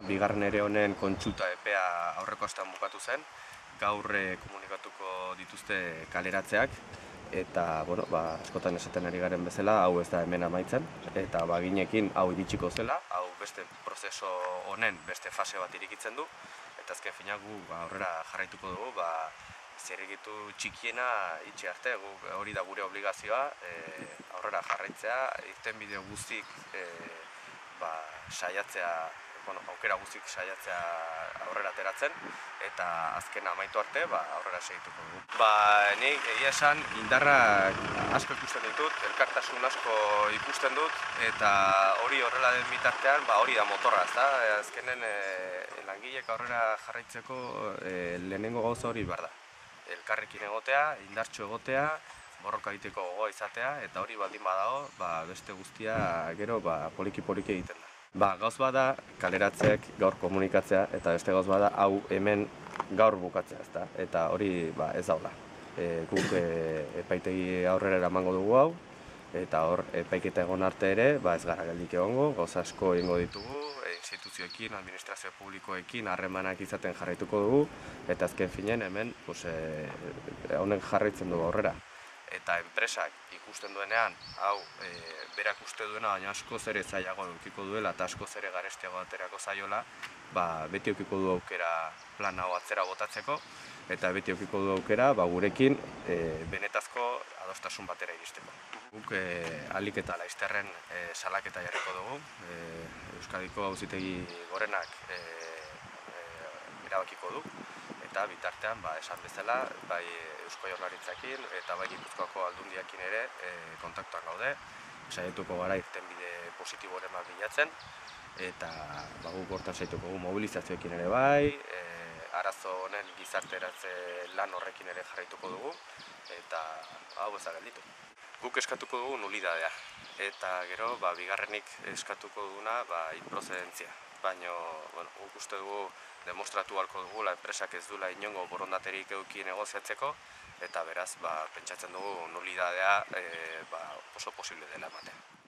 Bigarren ere honen kontsulta epea aurreko astean bukatu zen, gaur komunikatuko dituzte kaleratzeak, eta askotan esaten ari garen bezala, hau ez da hemen amaitzen, eta baginekin hau iritsiko zela, hau beste prozeso honen beste fase bat irikitzen du, eta azken finak gu aurrera jarraituko dugu, zirrikitu txikiena itxi arte, hori da gure obligazioa, aurrera jarraitzea, irtenbide guztik saiatzea, aukera guztik saiatzea aurrera ateratzen, eta azken amaitu arte aurrera segituko dugu. Nik egia esan indarra asko ikusten ditut, elkartasun asko ikusten dut, eta hori horrela den bitartean, hori da motorra, ezta? Azkenen langileek aurrera jarraitzeko lehenengo gauza hori behar da. Elkarrekin egotea, indartsu egotea, borroka egiteko gogoa izatea, eta hori baldin badago, beste guztia gero poliki-poliki egiten da. Gauz bada kaleratzeak gaur komunikatzea, eta beste gauz bada hau hemen gaur bukatzea, ezta? Eta hori ez daula. Guk epaitegi aurrera eramango dugu hau, eta hor epaiketa egon arte ere, ez gara geldik egongo, gauz asko egingo ditugu, instituzioekin, administrazio publikoekin harremanak izaten jarraituko dugu, eta azken finen hemen honen jarraitzen dugu aurrera. Eta enpresak ikusten duenean, hau berak uste duena, baina askoz ere zailago edukiko duela eta askoz ere garestiago aterako zaiola, beti edukiko du aukera plan hau atzera botatzeko, eta beti edukiko du aukera gurekin benetazko adostasun batera iristeko. Guk ahalik eta laizterren salaketa jarriko dugu, Euskadiko Auzitegi Gorenak erabakiko du, eta bitartean, esan bezala, bai Eusko Jaurlaritzarekin eta bai Gipuzkoako Aldundiarekin ere kontaktuan gaude, saietuko gara irtenbide positiboren bat bilatzen, eta guk hortan saietuko dugu mobilizazioekin ere bai, arazo honen gizarteratze lan horrekin ere jarraituko dugu, eta hau ez da gelditu. Guk eskatuko dugu nulidadea, eta gero bigarrenik eskatuko duguna inprozedentzia. Baina guk uste dugu demostratu halko dugula enpresak ez duela inongo borondaterik eduki negoziatzeko, eta beraz pentsatzen dugu nulidadea oso posible dela ematen.